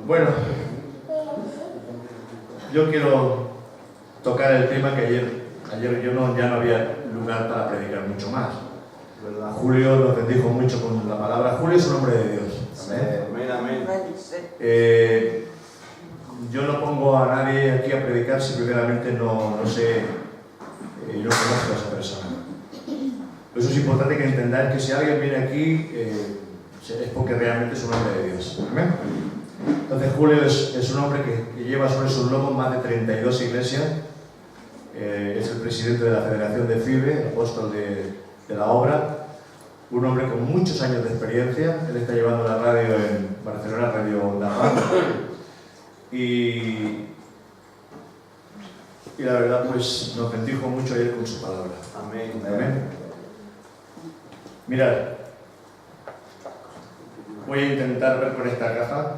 Bueno, yo quiero tocar el tema que ayer yo ya no había lugar para predicar mucho más, ¿verdad? Julio nos bendijo mucho con la palabra. Julio es un hombre de Dios. Amén, amén. Yo no pongo a nadie aquí a predicar si primeramente no sé, no conozco a esa persona. Eso es importante que entendáis que si alguien viene aquí es porque realmente es un hombre de Dios. ¿Amén? Entonces Julio es un hombre que lleva sobre sus lomos más de 32 iglesias. Es el presidente de la Federación de FIBE, apóstol de la obra. Un hombre con muchos años de experiencia. Él está llevando la radio en Barcelona, Radio Onda. Y la verdad, pues nos bendijo mucho ayer con su palabra. Amén. Amén. Mirad, voy a intentar ver con esta gafa,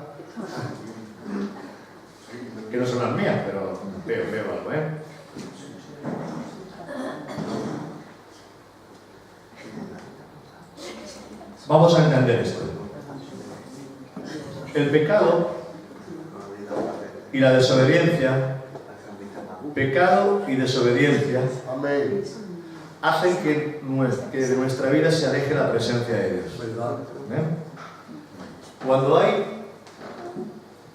que no son las mías, pero veo algo, ¿eh? Vamos a entender esto. El pecado y la desobediencia, pecado y desobediencia, Amén. hacen que de nuestra vida se aleje la presencia de Dios. Cuando hay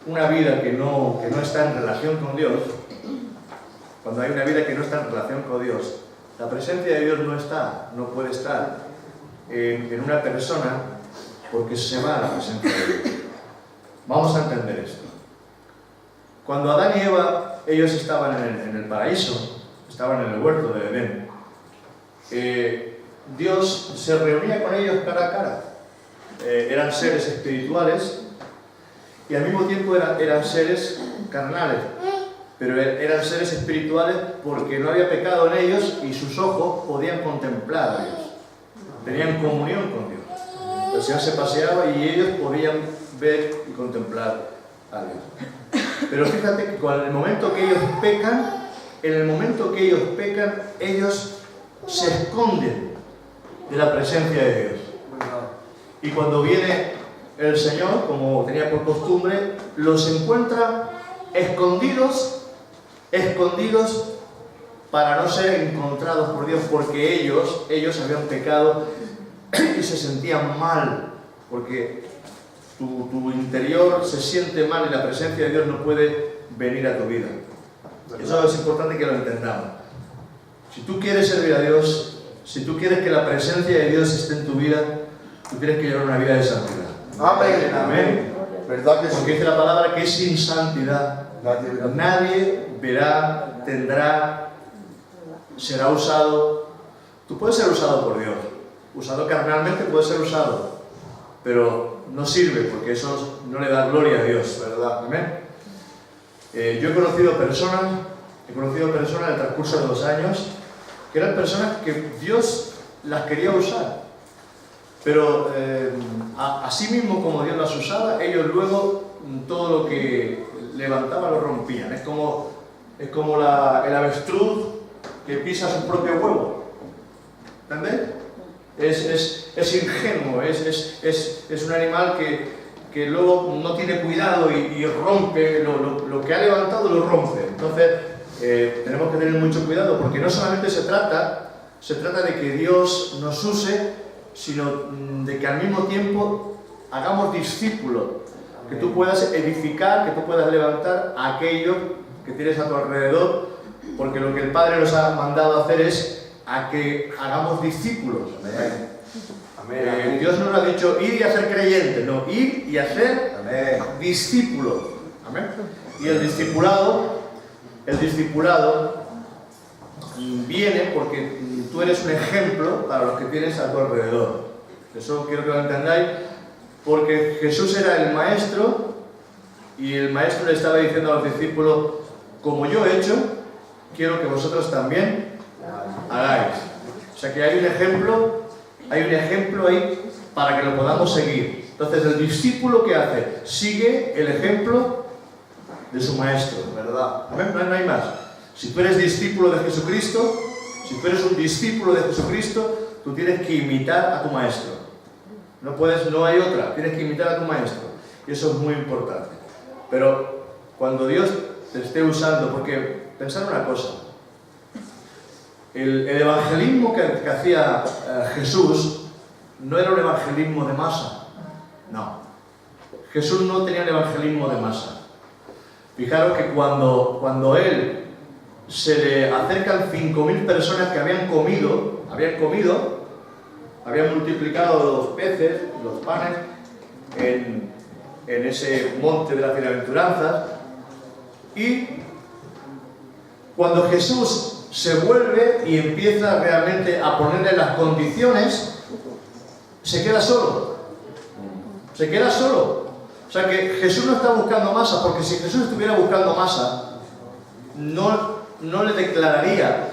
una vida que no está en relación con Dios, cuando hay una vida que no está en relación con Dios, la presencia de Dios no puede estar en una persona, porque se va a la presencia de Dios. Vamos a entender esto. Cuando Adán y Eva, ellos estaban en el paraíso, estaban en el huerto de Edén, Dios se reunía con ellos cara a cara. Eran seres espirituales y al mismo tiempo eran seres carnales, pero eran seres espirituales porque no había pecado en ellos y sus ojos podían contemplar a Dios, tenían comunión con Dios. El Señor se paseaba y ellos podían ver y contemplar a Dios. Pero fíjate que en el momento que ellos pecan, ellos se esconden de la presencia de Dios. Y cuando viene el Señor, como tenía por costumbre, los encuentra escondidos para no ser encontrados por Dios, porque ellos habían pecado y se sentían mal, porque tu interior se siente mal y la presencia de Dios no puede venir a tu vida. Eso es importante que lo entendamos. Si tú quieres servir a Dios, si tú quieres que la presencia de Dios esté en tu vida, tú tienes que llevar una vida de santidad. Amén. Amén. ¿Verdad que Porque dice la palabra que sin santidad nadie verá, tendrá, será usado. Tú puedes ser usado por Dios. Usado carnalmente puede ser usado, pero no sirve porque eso no le da gloria a Dios, ¿verdad? Amén. Yo he conocido personas en el transcurso de 2 años que eran personas que Dios las quería usar, pero así mismo como Dios las usaba, ellos luego todo lo que levantaban lo rompían. Es como el avestruz que pisa su propio huevo. ¿Entendés? Es ingenuo, es un animal que luego no tiene cuidado y rompe, lo que ha levantado lo rompe. Entonces tenemos que tener mucho cuidado, porque no solamente se trata de que Dios nos use, sino de que al mismo tiempo hagamos discípulos, que tú puedas edificar, que tú puedas levantar a aquellos que tienes a tu alrededor, porque lo que el Padre nos ha mandado a hacer es a que hagamos discípulos. Amén. Dios no nos ha dicho ir y hacer creyentes, no, ir y hacer discípulos. Amén. Y el discipulado viene porque tú eres un ejemplo para los que tienes a tu alrededor. Eso quiero que lo entendáis, porque Jesús era el maestro y el maestro le estaba diciendo a los discípulos: como yo he hecho, quiero que vosotros también hagáis. O sea que hay un ejemplo ahí para que lo podamos seguir. Entonces el discípulo, ¿qué hace? Sigue el ejemplo de su maestro, ¿verdad? No hay más. Si tú eres discípulo de Jesucristo, si tú eres un discípulo de Jesucristo, tú tienes que imitar a tu maestro. No hay otra, tienes que imitar a tu maestro. Y eso es muy importante. Pero cuando Dios te esté usando, porque pensar una cosa, el evangelismo que hacía Jesús no era un evangelismo de masa, no. Jesús no tenía el evangelismo de masa. Fijaros que cuando Él se le acercan 5.000 personas que habían comido, habían multiplicado los peces, los panes, en ese monte de las bienaventuranzas, y cuando Jesús se vuelve y empieza realmente a ponerle las condiciones, se queda solo. Se queda solo. O sea que Jesús no está buscando masa, porque si Jesús estuviera buscando masa, no le declararía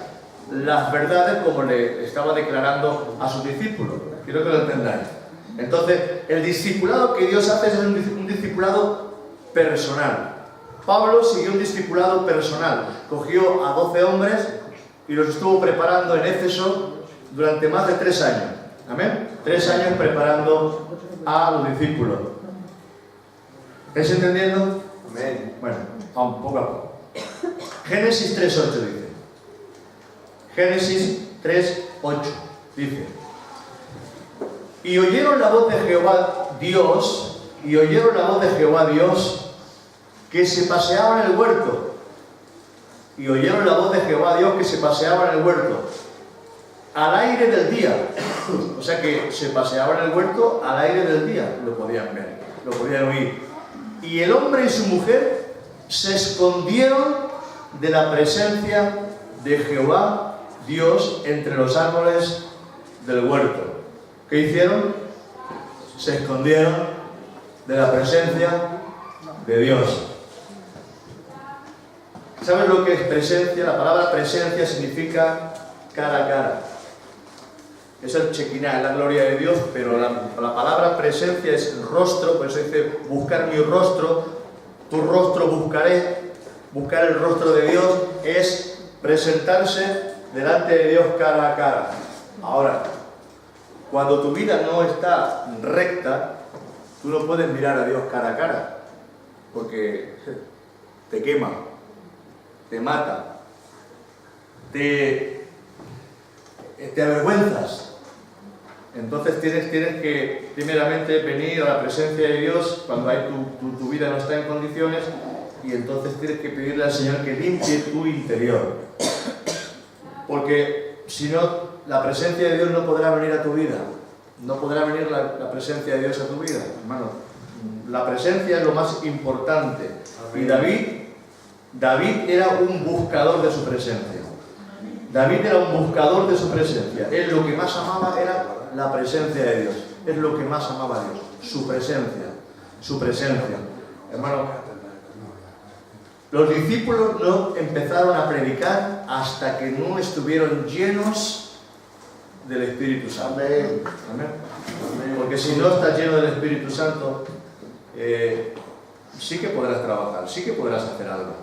las verdades como le estaba declarando a sus discípulos. Quiero que lo entendáis. Entonces, el discipulado que Dios hace es un discipulado personal. Pablo siguió un discipulado personal. Cogió a 12 hombres y los estuvo preparando en Éfeso durante más de 3 años. ¿Amén? 3 años preparando a los discípulos. ¿Estáis entendiendo? Amén. Bueno, vamos poco a poco. Génesis 3:8 dice. Génesis 3:8 dice. Y oyeron la voz de Jehová Dios, que se paseaba en el huerto. Y oyeron la voz de Jehová Dios que se paseaba en el huerto, al aire del día. O sea que se paseaba en el huerto al aire del día. Lo podían ver, lo podían oír. Y el hombre y su mujer se escondieron de la presencia de Jehová Dios entre los árboles del huerto. ¿Qué hicieron? Se escondieron de la presencia de Dios. ¿Sabes lo que es presencia? La palabra presencia significa cara a cara. Es el Shekinah, es la gloria de Dios, pero la palabra presencia es rostro, por eso dice buscar mi rostro, tu rostro buscaré. Buscar el rostro de Dios es presentarse delante de Dios cara a cara. Ahora, cuando tu vida no está recta, tú no puedes mirar a Dios cara a cara, porque te quema, te mata, te avergüenzas. Entonces tienes que primeramente venir a la presencia de Dios cuando tu vida no está en condiciones, y entonces tienes que pedirle al Señor que limpie tu interior. Porque si no, la presencia de Dios no podrá venir a tu vida. No podrá venir la presencia de Dios a tu vida, hermano. La presencia es lo más importante. Y David era un buscador de su presencia. David era un buscador de su presencia. Él lo que más amaba era la presencia de Dios. Es lo que más amaba a Dios. Su presencia. Su presencia. Hermano, los discípulos no empezaron a predicar hasta que no estuvieron llenos del Espíritu Santo. Amén. Amén. Porque si no estás lleno del Espíritu Santo, sí que podrás trabajar, sí que podrás hacer algo.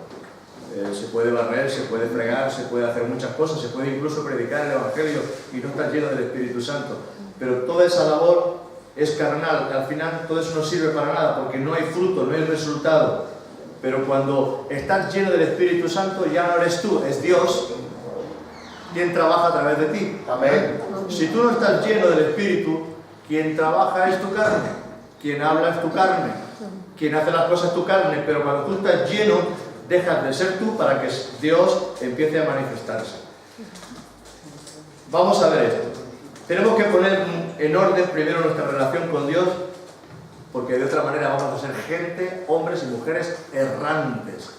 Se puede barrer, se puede fregar, se puede hacer muchas cosas, se puede incluso predicar el Evangelio y no estar lleno del Espíritu Santo. Pero toda esa labor es carnal, al final todo eso no sirve para nada porque no hay fruto, no hay resultado. Pero cuando estás lleno del Espíritu Santo, ya no eres tú, es Dios quien trabaja a través de ti. Amén. Si tú no estás lleno del Espíritu, quien trabaja es tu carne, quien habla es tu carne, quien hace las cosas es tu carne, pero cuando tú estás lleno, dejas de ser tú para que Dios empiece a manifestarse. Vamos a ver esto. Tenemos que poner en orden primero nuestra relación con Dios, porque de otra manera vamos a ser gente, hombres y mujeres errantes.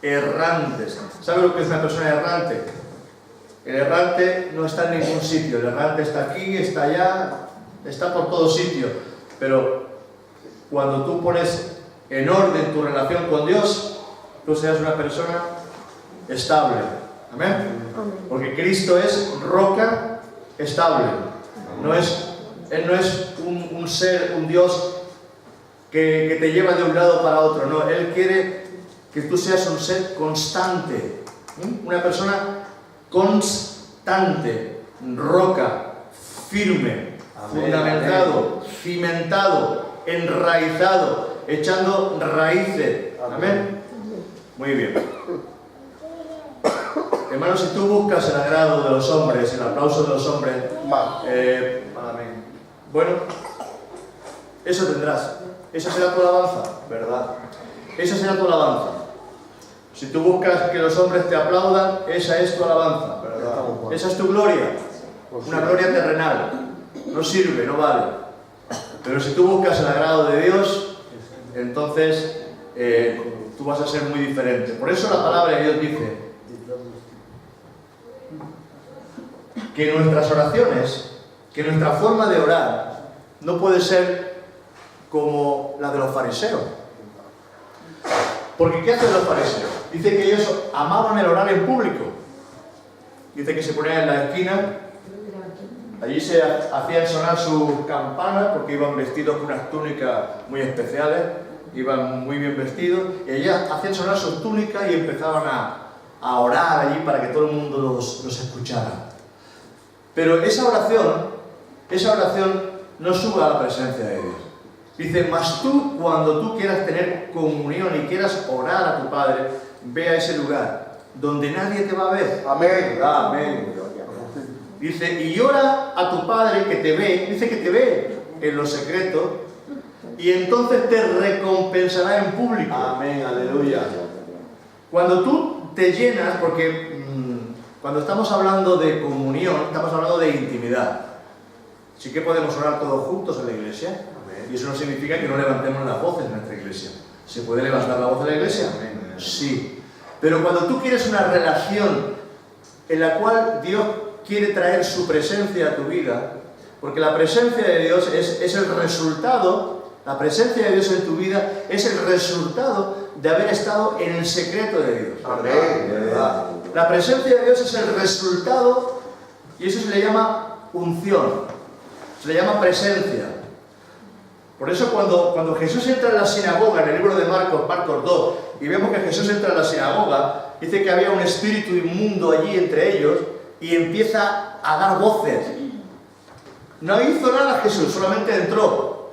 Errantes. ¿Sabe lo que es una persona errante? El errante no está en ningún sitio. El errante está aquí, está allá, está por todo sitio. Pero cuando tú pones en orden tu relación con Dios, tú seas una persona estable. ¿Amén? Porque Cristo es roca estable. Él no es un ser, un Dios que te lleva de un lado para otro. No, Él quiere que tú seas un ser constante. Una persona constante, roca, firme, amén, fundamentado, amén, cimentado, enraizado, echando raíces, Amén. Muy bien. Hermanos, si tú buscas el agrado de los hombres, el aplauso de los hombres, Amén. bueno, eso tendrás. Esa será tu alabanza. ¿Verdad? Esa será tu alabanza. Si tú buscas que los hombres te aplaudan, esa es tu alabanza. ¿Verdad? Esa es tu gloria. Una gloria terrenal. No sirve, no vale. Pero si tú buscas el agrado de Dios, entonces tú vas a ser muy diferente. Por eso la palabra de Dios dice que nuestras oraciones, que nuestra forma de orar, no puede ser como la de los fariseos. Porque ¿qué hacen los fariseos? Dice que ellos amaban el orar en público. Dice que se ponían en la esquina, allí se hacían sonar sus campanas porque iban vestidos con unas túnicas muy especiales, iban muy bien vestidos, y allí hacían sonar sus túnicas y empezaban a orar allí para que todo el mundo los escuchara. Pero esa oración no sube a la presencia de Dios. Dice, mas tú, cuando tú quieras tener comunión y quieras orar a tu Padre, ve a ese lugar donde nadie te va a ver. Amén. Amén. Dice, y ora a tu Padre que te ve, dice que te ve en lo secreto, y entonces te recompensará en público. Amén. Aleluya. Cuando tú te llenas, porque cuando estamos hablando de comunión, estamos hablando de intimidad. Sí que podemos orar todos juntos en la iglesia. Amén. Y eso no significa que no levantemos las voces en nuestra iglesia. ¿Se puede levantar la voz en la iglesia? Amén. Sí. Pero cuando tú quieres una relación en la cual Dios quiere traer su presencia a tu vida, porque la presencia de Dios es el resultado, la presencia de Dios en tu vida es el resultado de haber estado en el secreto de Dios. Amén. ¿Verdad? La presencia de Dios es el resultado, y eso se le llama unción, se le llama presencia. Por eso cuando Jesús entra en la sinagoga, en el libro de Marcos 2, y vemos que Jesús entra en la sinagoga, dice que había un espíritu inmundo allí entre ellos, y empieza a dar voces. No hizo nada Jesús, solamente entró.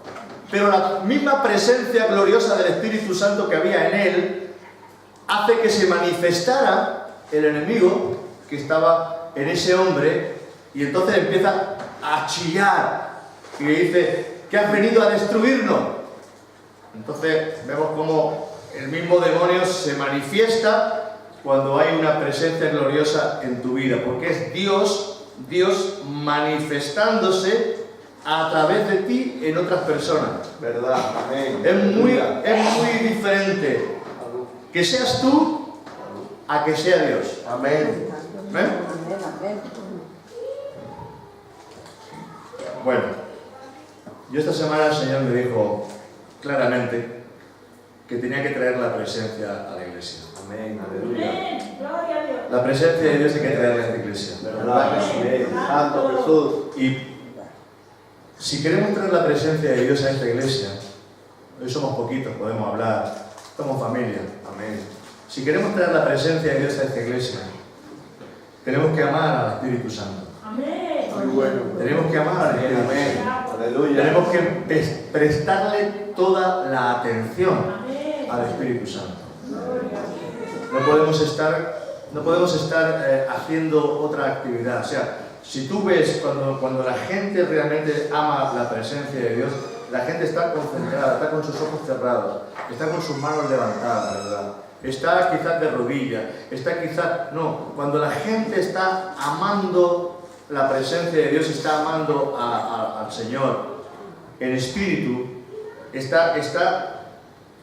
Pero la misma presencia gloriosa del Espíritu Santo que había en él, hace que se manifestara el enemigo que estaba en ese hombre, y entonces empieza a chillar, y le dice, ¿qué has venido a destruirnos? Entonces vemos cómo el mismo demonio se manifiesta cuando hay una presencia gloriosa en tu vida, porque es Dios manifestándose a través de ti en otras personas. ¿Verdad? Amén. Es muy diferente que seas tú a que sea Dios. Amén. ¿Ven? Bueno, yo esta semana el Señor me dijo claramente que tenía que traer la presencia a la iglesia. Amén. Aleluya. La presencia de Dios hay que traerla a esta iglesia. ¿Verdad? Amén. Santo Jesús. Y si queremos traer la presencia de Dios a esta iglesia, hoy somos poquitos, podemos hablar, somos familia. Amén. Si queremos traer la presencia de Dios a esta iglesia, tenemos que amar al Espíritu Santo. Amén. Muy bueno. Tenemos que amar al Espíritu Amén. Santo. Aleluya. Tenemos que prestarle toda la atención Amén. al Espíritu Santo. No podemos estar haciendo otra actividad. O sea, si tú ves cuando la gente realmente ama la presencia de Dios, la gente está concentrada, está con sus ojos cerrados, está con sus manos levantadas, ¿verdad? Está quizás de rodillas, está quizás... No, cuando la gente está amando la presencia de Dios, está amando al Señor en espíritu, está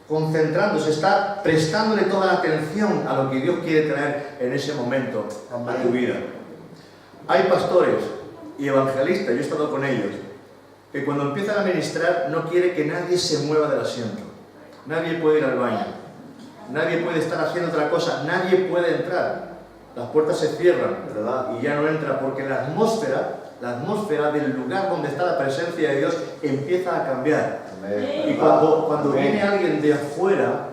concentrándose, está prestándole toda la atención a lo que Dios quiere traer en ese momento a tu vida. Hay pastores y evangelistas, yo he estado con ellos, que cuando empiezan a ministrar no quiere que nadie se mueva del asiento. Nadie puede ir al baño, nadie puede estar haciendo otra cosa, nadie puede entrar. Las puertas se cierran, ¿verdad? Y ya no entra porque la atmósfera del lugar donde está la presencia de Dios empieza a cambiar. Amén. Y cuando viene alguien de afuera,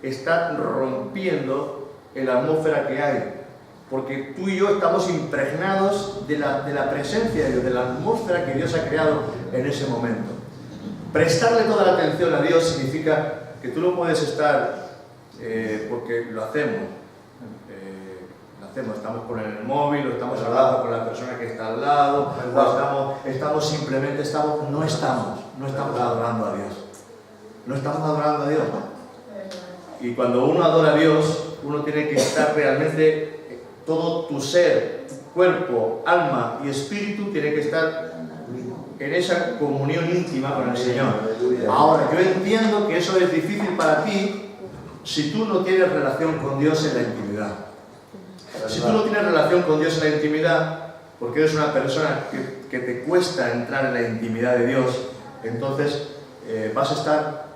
está rompiendo la atmósfera que hay. Porque tú y yo estamos impregnados de la presencia de Dios, de la atmósfera que Dios ha creado en ese momento. prestarle toda la atención a Dios significa que tú no puedes estar, porque lo hacemos, estamos con el móvil, o estamos hablando con la persona que está al lado, o estamos simplemente, no estamos adorando a Dios. No estamos adorando a Dios. Y cuando uno adora a Dios, uno tiene que estar realmente, todo tu ser, tu cuerpo, alma y espíritu tiene que estar en esa comunión íntima con el Señor. Ahora, yo entiendo que eso es difícil para ti si tú no tienes relación con Dios en la intimidad. Si tú no tienes relación con Dios en la intimidad, porque eres una persona que te cuesta entrar en la intimidad de Dios, entonces vas a estar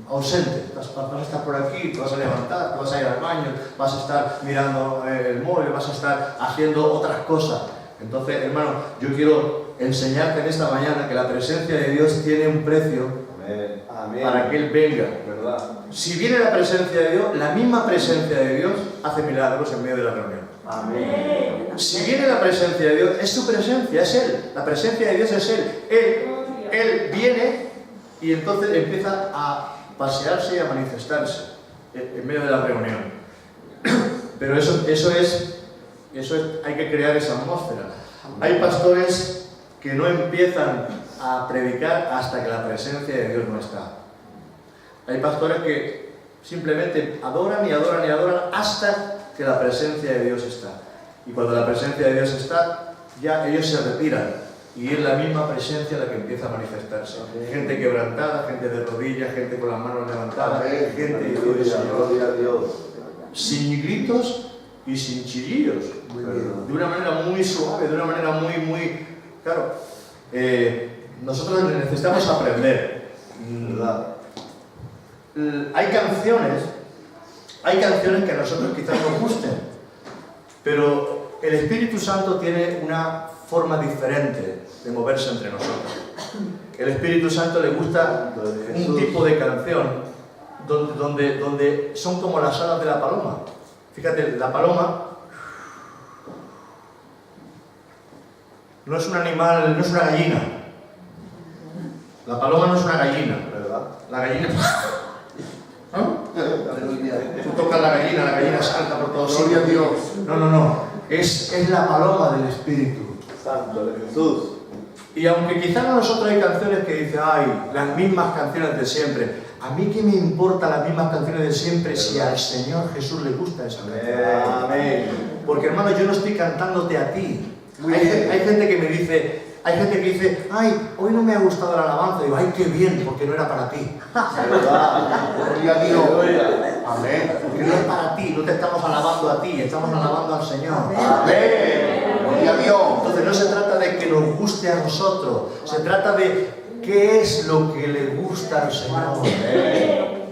ausente, vas a estar por aquí, te vas a levantar, te vas a ir al baño, vas a estar mirando el móvil, vas a estar haciendo otras cosas. Entonces, hermano, yo quiero enseñarte en esta mañana que la presencia de Dios tiene un precio. Amén. Para que Él venga. ¿Verdad? Si viene la presencia de Dios, la misma presencia de Dios hace milagros en medio de la reunión. Amén. Si viene la presencia de Dios, es su presencia, es Él. La presencia de Dios es Él. Él viene y entonces empieza a pasearse y a manifestarse en medio de la reunión. Pero eso es, hay que crear esa atmósfera. Hay pastores que no empiezan a predicar hasta que la presencia de Dios no está. Hay pastores que simplemente adoran y adoran y adoran hasta que la presencia de Dios está. Y cuando la presencia de Dios está, ya ellos se retiran. Y es la misma presencia la que empieza a manifestarse. Amén. Gente quebrantada, gente de rodillas, gente con las manos levantadas, amén. Gente y Dios, sin gritos y sin chillillos. De una manera muy suave, de una manera muy claro. Nosotros necesitamos aprender. ¿Verdad? Hay canciones que a nosotros quizás nos gusten, pero el Espíritu Santo tiene una forma diferente de moverse entre nosotros. El Espíritu Santo le gusta un tipo de canción donde son como las alas de la paloma. Fíjate, la paloma no es un animal, no es una gallina. La paloma no es una gallina, ¿verdad? La gallina... ¿no? Tú tocas la gallina salta por todos sitios. No. Es la paloma del Espíritu Santo de Jesús. Y aunque quizás a nosotros hay canciones que dicen, ay, las mismas canciones de siempre, a mí qué me importa las mismas canciones de siempre si al Señor Jesús le gusta esa canción. Amén. Porque hermano, yo no estoy cantándote a ti. Hay gente que me dice, ay, hoy no me ha gustado la alabanza. Digo, ay, qué bien, porque no era para ti. Gloria a Dios. Amén. Porque no es para ti, no te estamos alabando a ti, estamos alabando al Señor. Amén. Gloria a Dios. Entonces no se trata de que nos guste a nosotros, se trata de qué es lo que le gusta al Señor. Amén.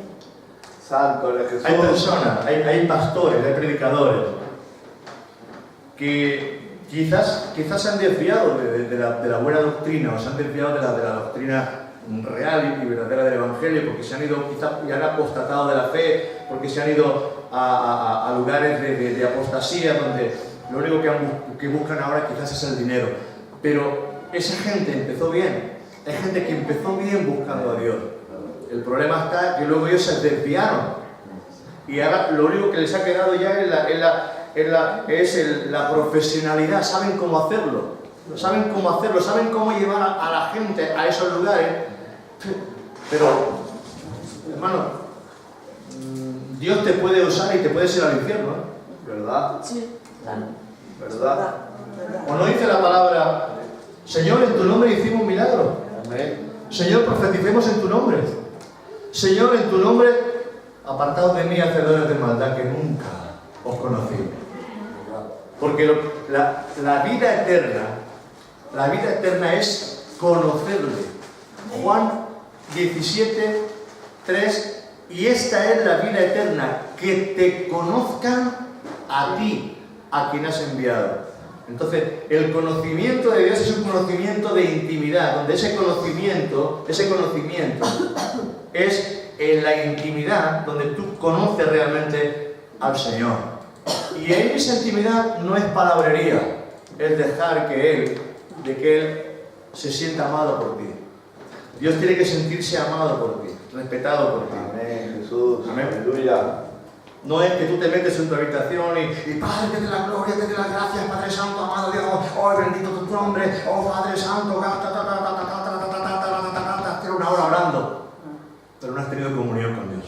Santo de Jesús. Hay personas, hay pastores, hay predicadores que quizás se han desviado de la buena doctrina, o se han desviado de la doctrina real y verdadera del Evangelio, porque se han ido, quizás ya han apostatado de la fe, porque se han ido a lugares de apostasía, donde lo único que buscan ahora quizás es el dinero. Pero esa gente empezó bien, hay gente que empezó bien buscando a Dios. El problema está que luego ellos se desviaron, y ahora lo único que les ha quedado ya es la profesionalidad. Saben cómo hacerlo, saben cómo llevar a la gente a esos lugares. Pero, hermano, Dios te puede usar y te puedes ir al infierno, ¿eh? ¿Verdad? Sí. ¿Verdad? ¿O no dice la palabra, Señor, en tu nombre hicimos un milagro? Amén. Señor, profeticemos en tu nombre. Señor, en tu nombre, apartaos de mí, hacedores de maldad, que nunca os conocí. Porque la vida eterna es conocerle. Juan 17:3, y esta es la vida eterna, que te conozcan a ti, a quien has enviado. Entonces, el conocimiento de Dios es un conocimiento de intimidad, donde ese conocimiento es en la intimidad donde tú conoces realmente al Señor. Y en esa intimidad no es palabrería, es dejar que Él se sienta amado por ti. Dios tiene que sentirse amado por ti, respetado por ti. Amén, Jesús. Amén. Aleluya. No es que tú te metes en tu habitación y Padre, te doy la gloria, te doy las gracias, Padre Santo, amado Dios, oh, bendito tu nombre, oh, Padre Santo, tienes una hora orando, pero no has tenido comunión con Dios.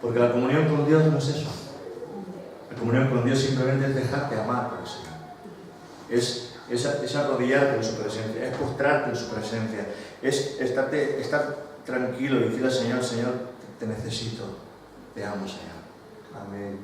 Porque la comunión con Dios no es eso. La comunión con Dios simplemente es dejarte amar por el Señor. Es arrodillarte en su presencia, es postrarte en su presencia, es estar tranquilo y decirle al Señor, Señor, te necesito, te amo, Señor. Amén.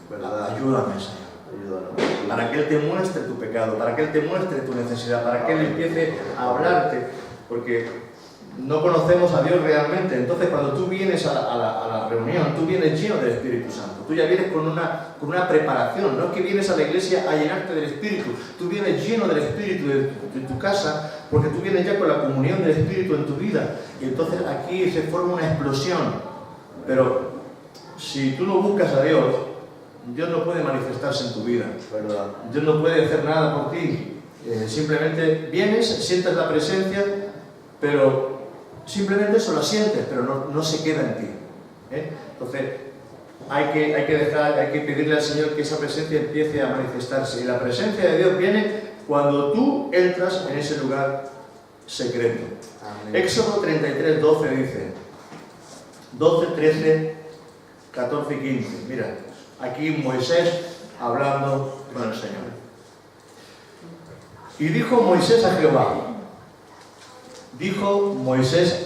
¿Verdad? Ayúdame, Señor. Ayúdanos. Para que Él te muestre tu pecado, para que Él te muestre tu necesidad, para que Él empiece a hablarte, porque no conocemos a Dios realmente. Entonces, cuando tú vienes a la reunión, tú vienes lleno del Espíritu Santo, tú ya vienes con una preparación, no es que vienes a la iglesia a llenarte del Espíritu, tú vienes lleno del Espíritu de tu casa, porque tú vienes ya con la comunión del Espíritu en tu vida, y entonces aquí se forma una explosión. Pero si tú no buscas a Dios, Dios no puede manifestarse en tu vida, ¿Verdad? Dios no puede hacer nada por ti. Simplemente vienes, sientes la presencia, pero simplemente eso lo sientes, pero no se queda en ti. Entonces hay que pedirle al Señor que esa presencia empiece a manifestarse, y la presencia de Dios viene cuando tú entras en ese lugar secreto. Amén. Éxodo 33, 12 dice, 12, 13, 14 y 15. Mira, aquí Moisés hablando con el Señor. Y dijo Moisés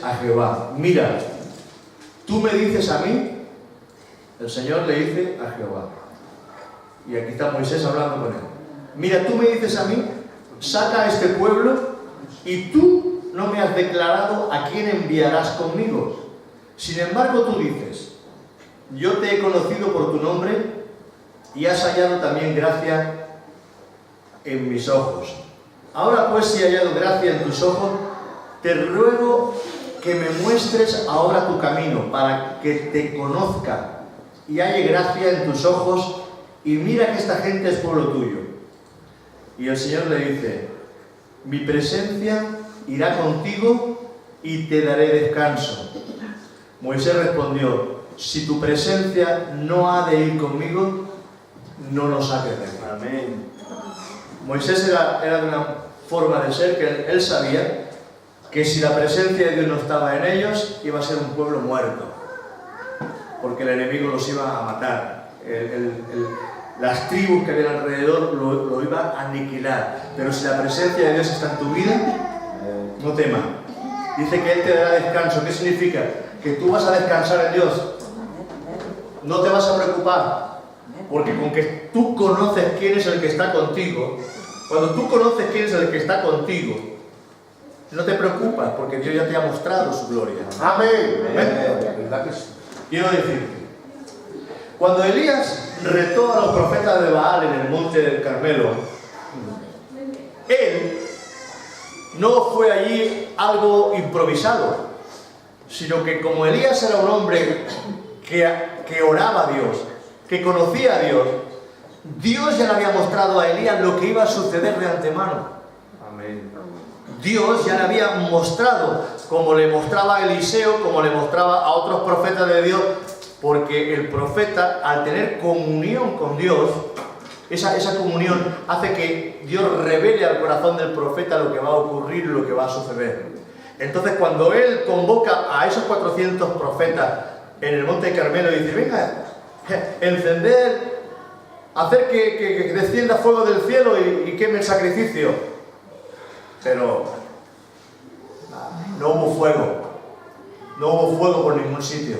a Jehová, mira, tú me dices a mí, el Señor le dice a Jehová, y aquí está Moisés hablando con él, mira, tú me dices a mí, saca a este pueblo, y tú no me has declarado a quién enviarás conmigo. Sin embargo, tú dices, yo te he conocido por tu nombre, y has hallado también gracia en mis ojos. Ahora pues, si he hallado gracia en tus ojos, te ruego que me muestres ahora tu camino, para que te conozca y halle gracia en tus ojos, y mira que esta gente es pueblo tuyo. Y el Señor le dice, mi presencia irá contigo y te daré descanso. Moisés respondió, si tu presencia no ha de ir conmigo, no lo saques de aquí. Amén. Moisés era de una forma de ser que él sabía que si la presencia de Dios no estaba en ellos, iba a ser un pueblo muerto, porque el enemigo los iba a matar. Las tribus que había alrededor lo iba a aniquilar. Pero si la presencia de Dios está en tu vida, no temas. Dice que Él te dará descanso. ¿Qué significa? Que tú vas a descansar en Dios. No te vas a preocupar, porque con que tú conoces quién es el que está contigo, cuando tú conoces quién es el que está contigo, no te preocupas, porque Dios ya te ha mostrado su gloria. Amén. ¿Verdad que sí? Quiero decirte, cuando Elías retó a los profetas de Baal en el monte del Carmelo, él no fue allí algo improvisado, sino que como Elías era un hombre que oraba a Dios, que conocía a Dios, Dios ya le había mostrado a Elías lo que iba a suceder de antemano. Amén. Dios ya le había mostrado, como le mostraba a Eliseo, como le mostraba a otros profetas de Dios, porque el profeta, al tener comunión con Dios, esa comunión hace que Dios revele al corazón del profeta lo que va a ocurrir y lo que va a suceder. Entonces, cuando él convoca a esos 400 profetas en el monte Carmelo y dice, venga, encender, hacer que descienda fuego del cielo y queme el sacrificio. Pero no hubo fuego por ningún sitio.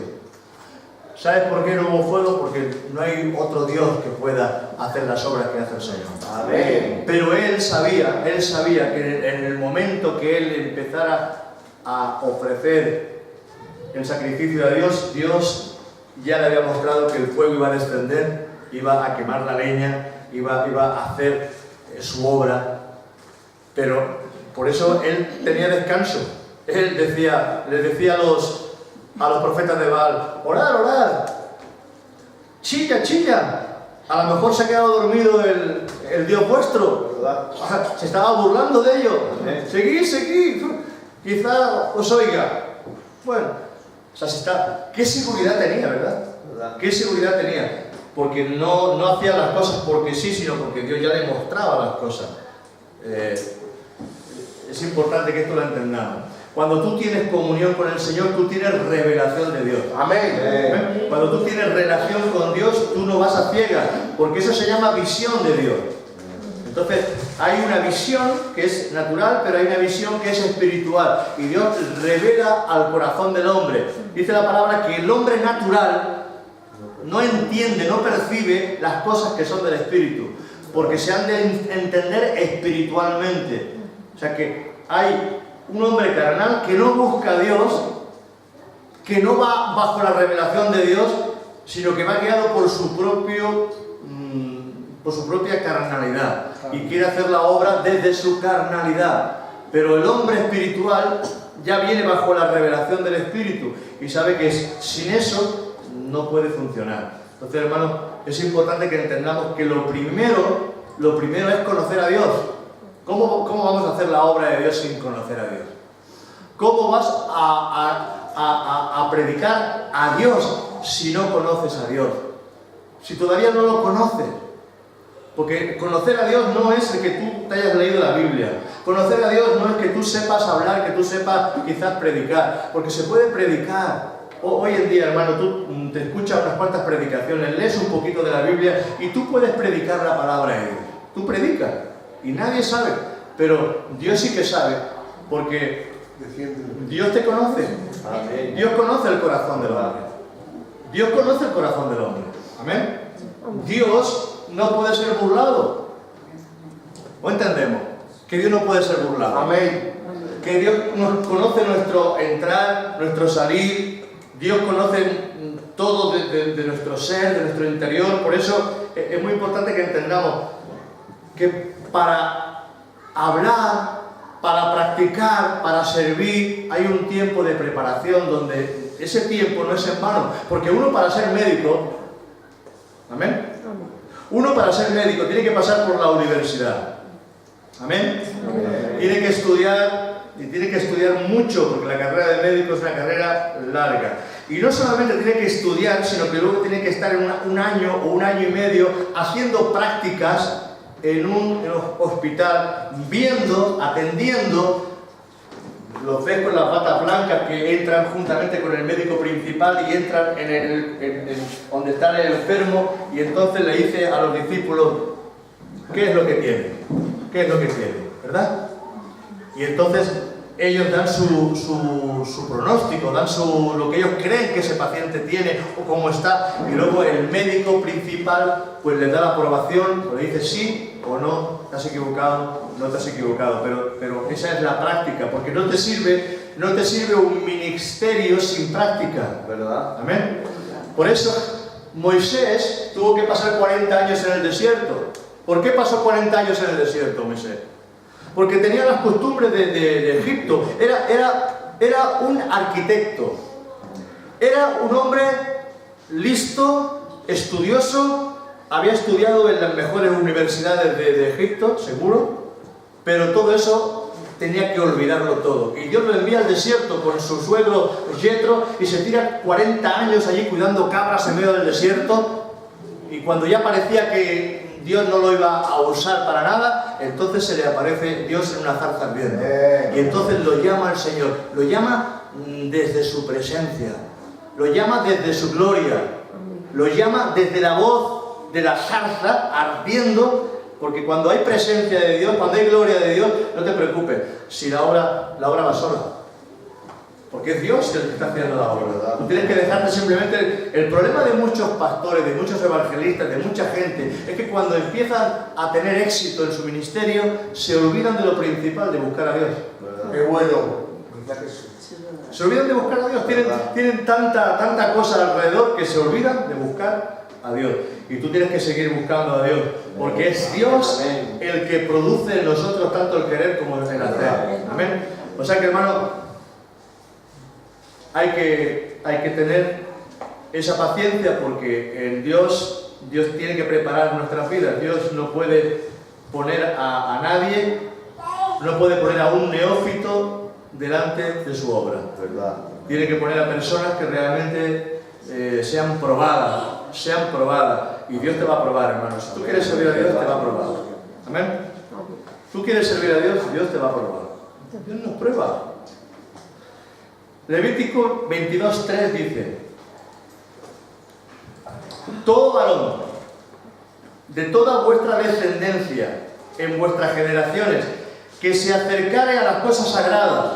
¿Sabes por qué no hubo fuego? Porque no hay otro Dios que pueda hacer las obras que hace el Señor. Amén. Pero él sabía que en el momento que él empezara a ofrecer el sacrificio a Dios, Dios ya le había mostrado que el fuego iba a descender, iba a quemar la leña, iba a hacer su obra. Pero por eso él tenía descanso. Él les decía a los profetas de Baal, orad, chilla, a lo mejor se ha quedado dormido el Dios vuestro. ¿Verdad? Se estaba burlando de ellos. Amén. Seguid, seguid. Quizá os oiga. Bueno, o sea, ¿qué seguridad tenía, verdad? ¿Verdad? ¿Qué seguridad tenía? Porque no hacía las cosas porque sí, sino porque Dios ya le mostraba las cosas. Es importante que esto lo entendamos. Cuando tú tienes comunión con el Señor, tú tienes revelación de Dios. Amén. Cuando tú tienes relación con Dios, tú no vas a ciegas, porque eso se llama visión de Dios. Entonces, hay una visión que es natural, pero hay una visión que es espiritual. Y Dios revela al corazón del hombre. Dice la palabra que el hombre natural no entiende, no percibe las cosas que son del Espíritu, porque se han de entender espiritualmente. O sea que hay un hombre carnal que no busca a Dios, que no va bajo la revelación de Dios, sino que va guiado por su propia carnalidad y quiere hacer la obra desde su carnalidad. Pero el hombre espiritual ya viene bajo la revelación del Espíritu y sabe que sin eso no puede funcionar. Entonces, hermanos, es importante que entendamos que lo primero es conocer a Dios. ¿Cómo vamos a hacer la obra de Dios sin conocer a Dios? ¿Cómo vas a predicar a Dios si no conoces a Dios? Si todavía no lo conoces. Porque conocer a Dios no es el que tú te hayas leído la Biblia. Conocer a Dios no es que tú sepas hablar, que tú sepas quizás predicar. Porque se puede predicar. Hoy en día, hermano, tú te escuchas unas cuantas predicaciones, lees un poquito de la Biblia y tú puedes predicar la palabra de Dios. Tú predicas y nadie sabe, pero Dios sí que sabe, porque Dios te conoce. Amén. Dios conoce el corazón del hombre. Dios conoce el corazón del hombre. Amén. Dios no puede ser burlado. ¿O entendemos? Que Dios no puede ser burlado. Amén. Que Dios conoce nuestro entrar, nuestro salir. Dios conoce todo de nuestro ser, de nuestro interior. Por eso es muy importante que entendamos que para hablar, para practicar, para servir, hay un tiempo de preparación donde ese tiempo no es en vano. Porque uno para ser médico, ¿amén? Uno para ser médico tiene que pasar por la universidad. ¿Amén? Amén. Tiene que estudiar, y tiene que estudiar mucho, porque la carrera de médico es una carrera larga. Y no solamente tiene que estudiar, sino que luego tiene que estar en un año o un año y medio haciendo prácticas en un hospital, viendo, atendiendo. Los ves con las batas blancas que entran juntamente con el médico principal y entran en donde está el enfermo, y entonces le dice a los discípulos qué es lo que tiene, qué es lo que tiene, ¿verdad? Y entonces ellos dan su pronóstico, dan lo que ellos creen que ese paciente tiene o cómo está, y luego el médico principal pues les da la aprobación, o le dice sí o no, te has equivocado, no te has equivocado, pero esa es la práctica, porque no te sirve un ministerio sin práctica, ¿Verdad? ¿amén? Por eso Moisés tuvo que pasar 40 años en el desierto. ¿Por qué pasó 40 años en el desierto, Moisés? Porque tenía las costumbres de Egipto. Era un arquitecto. Era un hombre listo, estudioso. Había estudiado en las mejores universidades de Egipto, seguro. Pero todo eso tenía que olvidarlo todo. Y Dios lo envía al desierto con su suegro Yetro y se tira 40 años allí cuidando cabras en medio del desierto. Y cuando ya parecía que Dios no lo iba a usar para nada, entonces se le aparece Dios en una zarza ardiente. Y entonces lo llama el Señor, lo llama desde su presencia, lo llama desde su gloria, lo llama desde la voz de la zarza ardiendo, porque cuando hay presencia de Dios, cuando hay gloria de Dios, no te preocupes, si la obra va sola. Porque es Dios el que está haciendo la obra, ¿verdad? Tú tienes que dejarte simplemente... El problema de muchos pastores, de muchos evangelistas, de mucha gente, es que cuando empiezan a tener éxito en su ministerio, se olvidan de lo principal, de buscar a Dios. ¿Verdad? Qué bueno. ¿Verdad que sí? Se olvidan de buscar a Dios, tienen tanta cosa alrededor que se olvidan de buscar a Dios. Y tú tienes que seguir buscando a Dios, porque es Dios el que produce en nosotros tanto el querer como el hacer. Amén. O sea que, hermano, hay que tener esa paciencia, porque en Dios tiene que preparar nuestras vidas. Dios no puede poner a nadie, no puede poner a un neófito delante de su obra. ¿Verdad? Tiene que poner a personas que realmente sean probadas. Y Dios te va a probar, hermano. Si tú quieres servir a Dios, te va a probar. Amén. Tú quieres servir a Dios, Dios te va a probar. Dios nos prueba. Levítico 22:3 dice: todo varón de toda vuestra descendencia en vuestras generaciones que se acercare a las cosas sagradas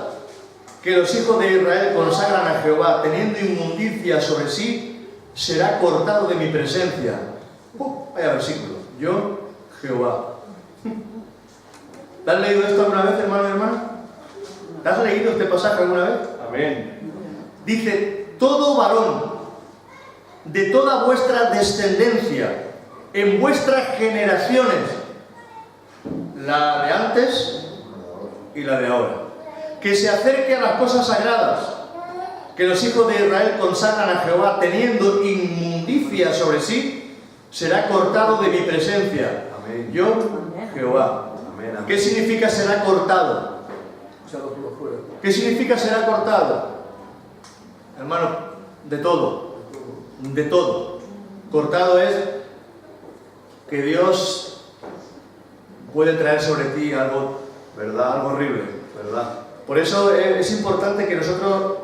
que los hijos de Israel consagran a Jehová, teniendo inmundicia sobre sí, será cortado de mi presencia. Vaya versículo. Yo, Jehová. ¿Te has leído esto alguna vez, hermano y hermana? ¿Te has leído este pasaje alguna vez? Amén. Dice: todo varón de toda vuestra descendencia en vuestras generaciones, la de antes y la de ahora, que se acerque a las cosas sagradas que los hijos de Israel consagran a Jehová, teniendo inmundicia sobre sí, será cortado de mi presencia. Amén. Yo, Jehová. Amén. Amén. ¿Qué significa será cortado? ¿Qué significa será cortado? Hermano, de todo. De todo. Cortado es que Dios puede traer sobre ti algo, ¿Verdad? algo horrible. ¿Verdad? Por eso es importante que nosotros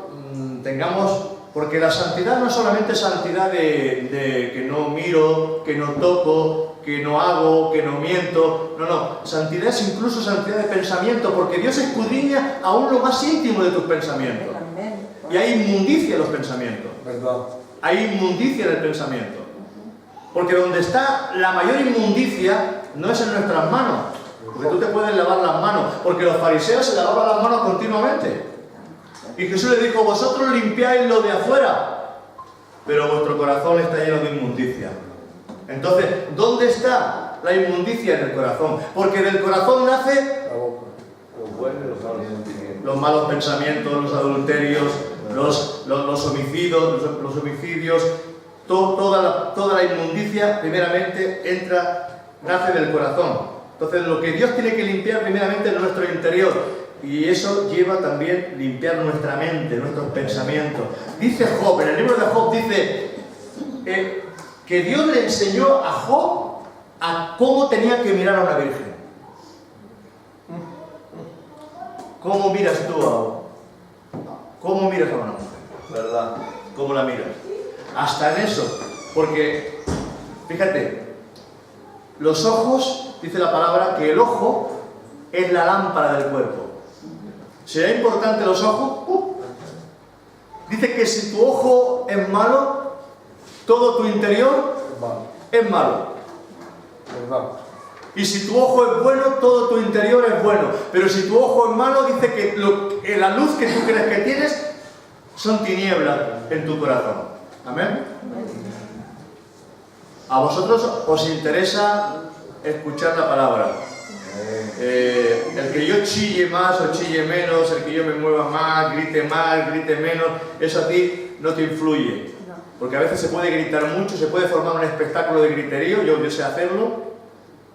tengamos, porque la santidad no es solamente santidad de que no miro, que no toco, que no hago, que no miento. No. Santidad es incluso santidad de pensamiento, porque Dios escudriña aún lo más íntimo de tus pensamientos. Y hay inmundicia en los pensamientos. ¿Verdad? Hay inmundicia en el pensamiento. Porque donde está la mayor inmundicia no es en nuestras manos. Porque tú te puedes lavar las manos. Porque los fariseos se lavaban las manos continuamente. Y Jesús le dijo: vosotros limpiáis lo de afuera, pero vuestro corazón está lleno de inmundicia. Entonces, ¿dónde está la inmundicia? En el corazón. Porque del corazón nace La boca. Los buenos y los malos sentimientos. los malos pensamientos, los adulterios, los homicidios, toda la inmundicia primeramente nace del corazón. Entonces lo que Dios tiene que limpiar primeramente es nuestro interior, y eso lleva también limpiar nuestra mente, nuestros pensamientos. Dice Job, en el libro de Job dice que Dios le enseñó a Job a cómo tenía que mirar a una virgen. ¿Cómo miras tú ¿Cómo miras a una mujer? ¿Verdad? ¿Cómo la miras? Hasta en eso, porque, fíjate, los ojos, dice la palabra, que el ojo es la lámpara del cuerpo. ¿Será importante los ojos? Dice que si tu ojo es malo, todo tu interior es malo. ¿Verdad? Y si tu ojo es bueno, todo tu interior es bueno. Pero si tu ojo es malo, dice que la luz que tú crees que tienes son tinieblas en tu corazón. ¿Amén? A vosotros os interesa escuchar la palabra. El que yo chille más o chille menos, el que yo me mueva más, grite menos, eso a ti no te influye. Porque a veces se puede gritar mucho, se puede formar un espectáculo de griterío, yo sé hacerlo,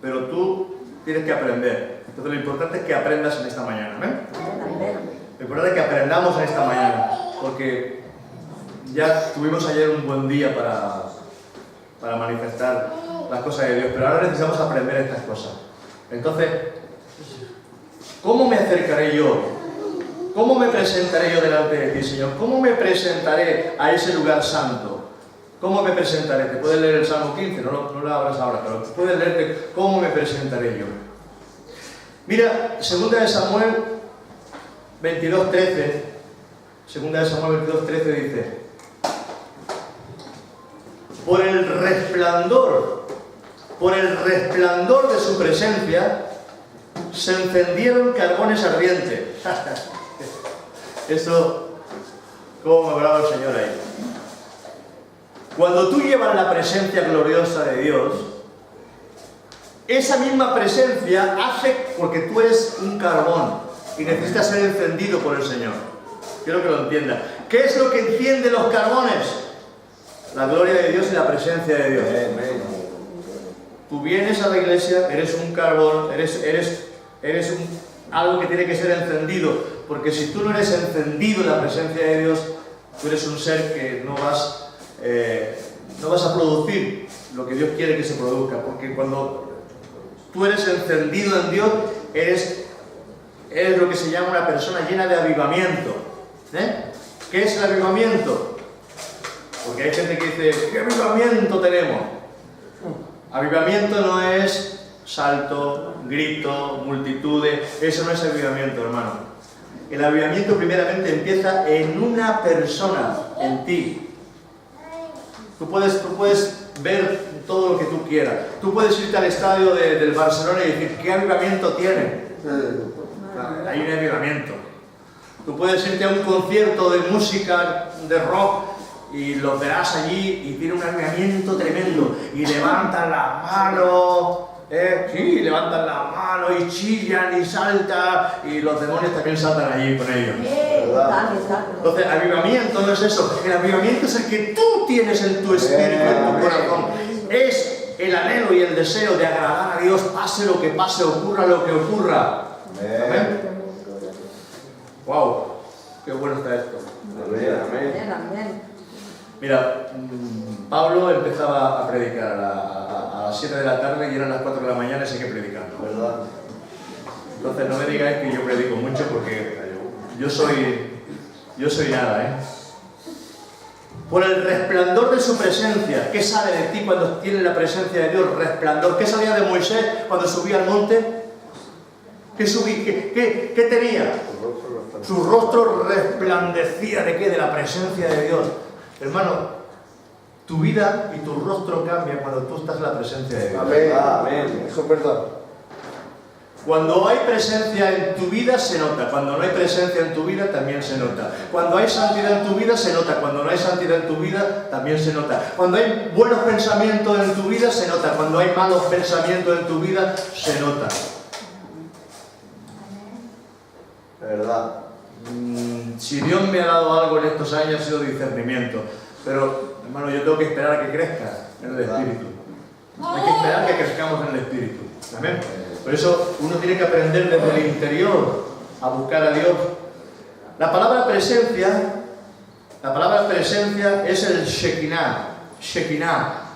pero tú tienes que aprender. Entonces lo importante es que aprendas en esta mañana. ¿Amén? Lo importante es que aprendamos en esta mañana, porque ya tuvimos ayer un buen día para manifestar las cosas de Dios, pero ahora necesitamos aprender estas cosas. Entonces, ¿cómo me acercaré yo? ¿Cómo me presentaré yo delante de ti, Señor? ¿Cómo me presentaré a ese lugar santo? ¿Cómo me presentaré? Te puedes leer el Salmo 15, no lo abras ahora, pero puedes leerte cómo me presentaré yo. Mira, 2 de Samuel 22:13. 2 de Samuel 22:13 dice: por el resplandor de su presencia se encendieron carbones ardientes. Esto, ¿cómo me hablaba el Señor ahí? Cuando tú llevas la presencia gloriosa de Dios, esa misma presencia hace, porque tú eres un carbón y necesitas ser encendido por el Señor. Quiero que lo entienda. ¿Qué es lo que enciende los carbones? La gloria de Dios y la presencia de Dios. tú vienes a la iglesia, eres un carbón, algo que tiene que ser encendido, porque si tú no eres encendido en la presencia de Dios, tú eres un ser que no vas a producir lo que Dios quiere que se produzca, porque cuando tú eres encendido en Dios, eres lo que se llama una persona llena de avivamiento. ¿Qué es el avivamiento? Porque hay gente que dice, ¿qué avivamiento tenemos? Avivamiento no es salto, grito, multitudes, eso no es avivamiento, hermano. El avivamiento primeramente empieza en una persona, en ti. Tú puedes ver todo lo que tú quieras. Tú puedes irte al estadio del Barcelona y decir, ¿qué avivamiento tiene? Hay un avivamiento. Tú puedes irte a un concierto de música, de rock, y los verás allí y tiene un avivamiento tremendo. Y levantan las manos, sí, levantan las manos y chillan y saltan, y los demonios también saltan allí con ellos. Entonces, avivamiento no es eso. El avivamiento es el que tú tienes en tu espíritu, en tu corazón. Es el anhelo y el deseo de agradar a Dios, pase lo que pase, ocurra lo que ocurra. Amén. Wow, qué bueno está esto. Amén. Mira, Pablo empezaba a predicar a las 7 de la tarde y eran las 4 de la mañana y sigue predicando, ¿verdad? Entonces no me digáis que yo predico mucho porque yo soy nada, Por el resplandor de su presencia. ¿Qué sale de ti cuando tienes la presencia de Dios? Resplandor. ¿Qué salía de Moisés cuando subía al monte? ¿Qué tenía? Su rostro resplandecía ¿de qué? De la presencia de Dios. Hermano, tu vida y tu rostro cambian cuando tú estás en la presencia de Dios. Amén. Eso es verdad. Cuando hay presencia en tu vida se nota, cuando no hay presencia en tu vida también se nota. Cuando hay santidad en tu vida se nota, cuando no hay santidad en tu vida también se nota. Cuando hay buenos pensamientos en tu vida se nota, cuando hay malos pensamientos en tu vida se nota. ¿Verdad? Si Dios me ha dado algo en estos años ha sido discernimiento, pero hermano, yo tengo que esperar a que crezca en el Espíritu. Hay que esperar a que crezcamos en el Espíritu. Amén. Por eso uno tiene que aprender desde el interior a buscar a Dios. La palabra presencia es el Shekinah,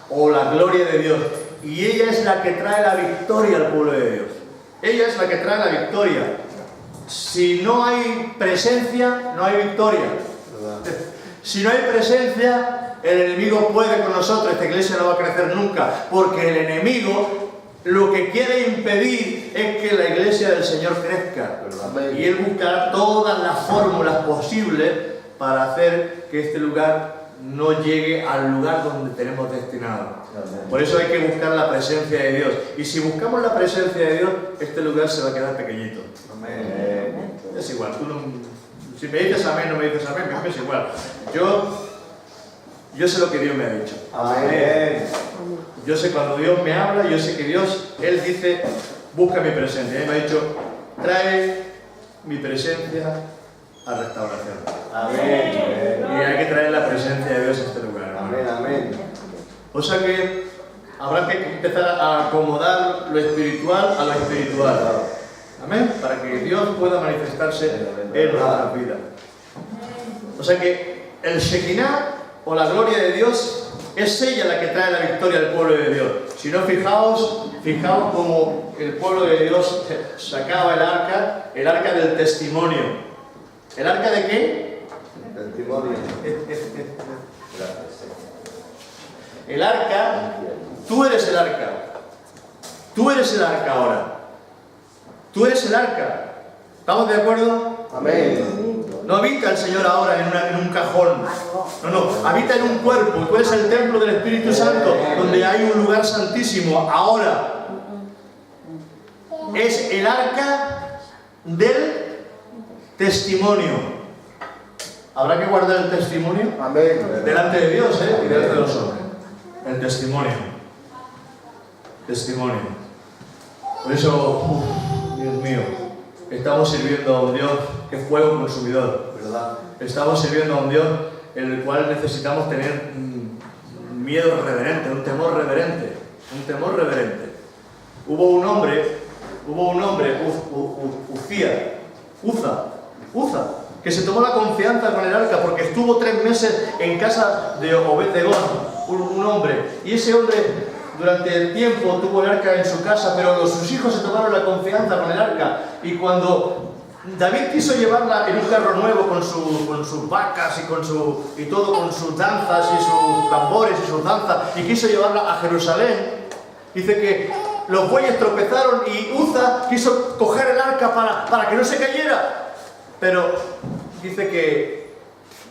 o la gloria de Dios. Y ella es la que trae la victoria al pueblo de Dios. Ella es la que trae la victoria. Si no hay presencia, no hay victoria. Si no hay presencia, el enemigo puede con nosotros. Esta iglesia no va a crecer nunca, porque el enemigo lo que quiere impedir es que la iglesia del Señor crezca. Y él buscará todas las fórmulas posibles para hacer que este lugar no llegue al lugar donde tenemos destinado. Por eso hay que buscar la presencia de Dios. Y si buscamos la presencia de Dios, este lugar se va a quedar pequeñito. Amén. Es igual, tú no, si me dices amén, no me dices amén, me es igual. Yo sé lo que Dios me ha dicho. Amén. Yo sé cuando Dios me habla, yo sé que Dios, Él dice, busca mi presencia. Él me ha dicho, trae mi presencia a restauración. Amén. Y hay que traer la presencia de Dios a este lugar. Amén. Amén. O sea que habrá que empezar a acomodar lo espiritual a lo espiritual. Amén. Para que Dios pueda manifestarse en nuestra vida. O sea que el Shekinah o la gloria de Dios es ella la que trae la victoria al pueblo de Dios. Si no, fijaos como el pueblo de Dios sacaba el arca del testimonio. ¿El arca de qué? Testimonio. El arca, tú eres el arca. Tú eres el arca ahora. Tú eres el arca. ¿Estamos de acuerdo? Amén. No habita el Señor ahora en un cajón. No, habita en un cuerpo. Tú eres el templo del Espíritu Santo, donde hay un lugar santísimo. Ahora es el arca del testimonio. Habrá que guardar el testimonio delante de Dios, y delante de los hombres. El testimonio. Por eso, Dios mío, estamos sirviendo a un Dios que es fuego consumidor, ¿verdad? Estamos sirviendo a un Dios en el cual necesitamos tener miedo reverente, un temor reverente. un temor reverente. Hubo un hombre, Uza, que se tomó la confianza con el arca porque estuvo 3 meses en casa de Obed-Edom, un hombre. Y ese hombre durante el tiempo tuvo el arca en su casa, pero sus hijos se tomaron la confianza con el arca. Y cuando David quiso llevarla en un carro nuevo con sus vacas y todo con sus danzas y sus tambores y sus danzas, y quiso llevarla a Jerusalén, dice que los bueyes tropezaron y Uza quiso coger el arca para que no se cayera. Pero dice que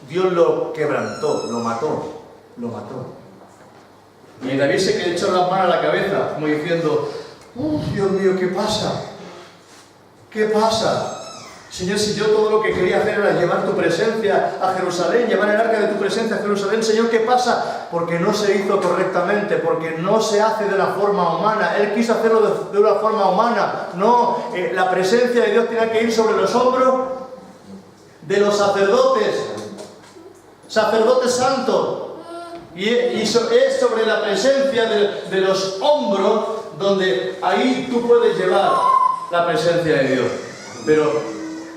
Dios lo quebrantó, lo mató. Y David se que echó las manos a la cabeza, como diciendo, Dios mío, ¿qué pasa? ¿Qué pasa? Señor, si yo todo lo que quería hacer era llevar tu presencia a Jerusalén, llevar el arca de tu presencia a Jerusalén, Señor, ¿qué pasa? Porque no se hizo correctamente, porque no se hace de la forma humana. Él quiso hacerlo de una forma humana. No, la presencia de Dios tiene que ir sobre los hombros de los sacerdotes santos. Y es sobre la presencia de los hombros donde ahí tú puedes llevar la presencia de Dios. Pero